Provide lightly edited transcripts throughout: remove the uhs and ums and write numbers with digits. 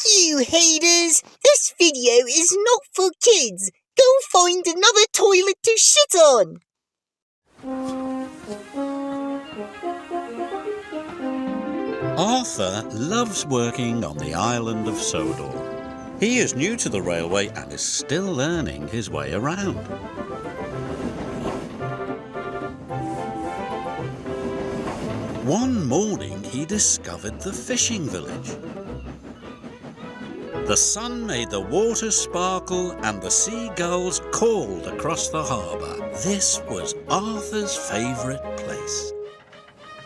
You haters! This video is not for kids! Go find another toilet to shit on! Arthur loves working on the island of Sodor. He is new to the railway and is still learning his way around. One morning he discovered the fishing village. The sun made the water sparkle and the seagulls called across the harbour. This was Arthur's favourite place.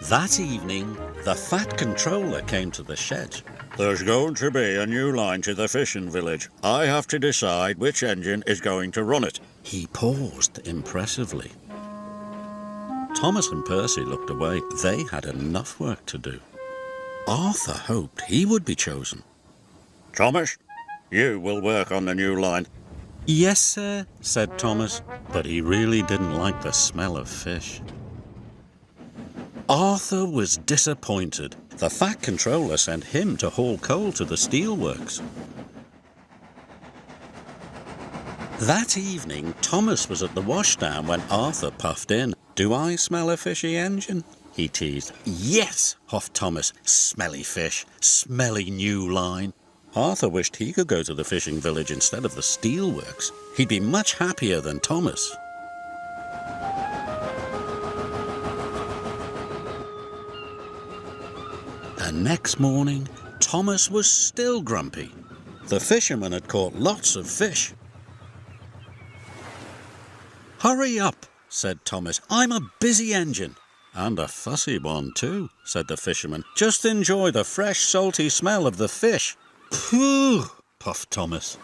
That evening, the fat controller came to the shed. There's going to be a new line to the fishing village. I have to decide which engine is going to run it. He paused impressively. Thomas and Percy looked away. They had enough work to do. Arthur hoped he would be chosen. Thomas, you will work on the new line. Yes, sir, said Thomas, but he really didn't like the smell of fish. Arthur was disappointed. The fat controller sent him to haul coal to the steelworks. That evening, Thomas was at the washdown when Arthur puffed in. "Do I smell a fishy engine?" he teased. "Yes," huffed Thomas. "Smelly fish, smelly new line." Arthur wished he could go to the fishing village instead of the steelworks. He'd be much happier than Thomas. The next morning, Thomas was still grumpy. The fisherman had caught lots of fish. "Hurry up," said Thomas. "I'm a busy engine." "And a fussy one too," said the fisherman. "Just enjoy the fresh, salty smell of the fish." "Phew," puffed Thomas.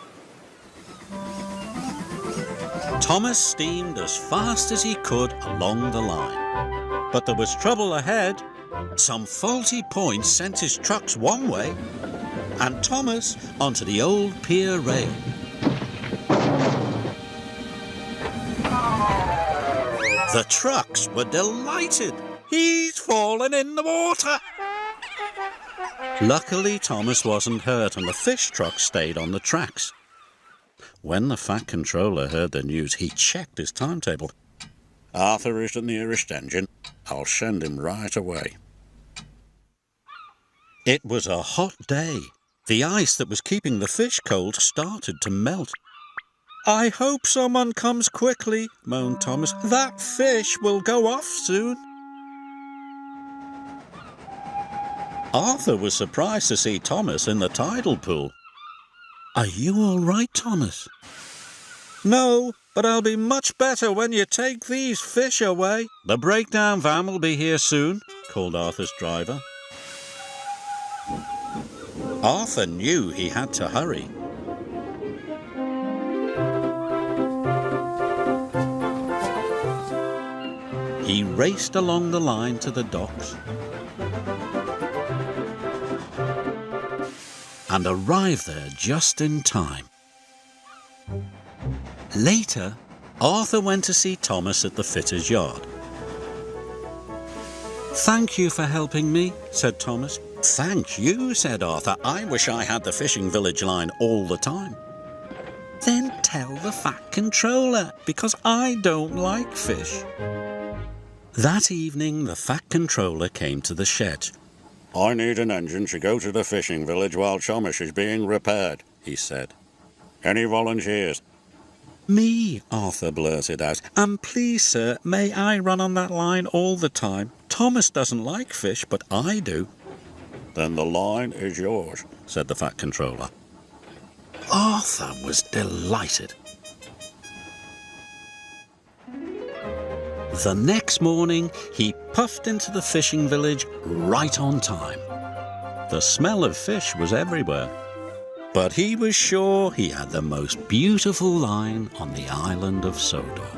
Thomas steamed as fast as he could along the line. But there was trouble ahead. Some faulty points sent his trucks one way, and Thomas onto the old pier rail. The trucks were delighted. "He's fallen in the water!" Luckily, Thomas wasn't hurt and the fish truck stayed on the tracks. When the fat controller heard the news, he checked his timetable. Arthur is the nearest engine. I'll send him right away. It was a hot day. The ice that was keeping the fish cold started to melt. "I hope someone comes quickly," moaned Thomas. "That fish will go off soon." Arthur was surprised to see Thomas in the tidal pool. "Are you all right, Thomas?" "No, but I'll be much better when you take these fish away." "The breakdown van will be here soon," called Arthur's driver. Arthur knew he had to hurry. He raced along the line to the docks and arrived there just in time. Later, Arthur went to see Thomas at the fitter's yard. "Thank you for helping me," said Thomas. "Thank you," said Arthur. "I wish I had the fishing village line all the time." "Then tell the fat controller, because I don't like fish." That evening, the fat controller came to the shed. I need an engine to go to the fishing village while Thomas is being repaired, he said. Any volunteers? "Me," Arthur blurted out. "And please, sir, may I run on that line all the time? Thomas doesn't like fish, but I do." "Then the line is yours," said the fat controller. Arthur was delighted. The next morning, he puffed into the fishing village right on time. The smell of fish was everywhere, but he was sure he had the most beautiful line on the island of Sodor.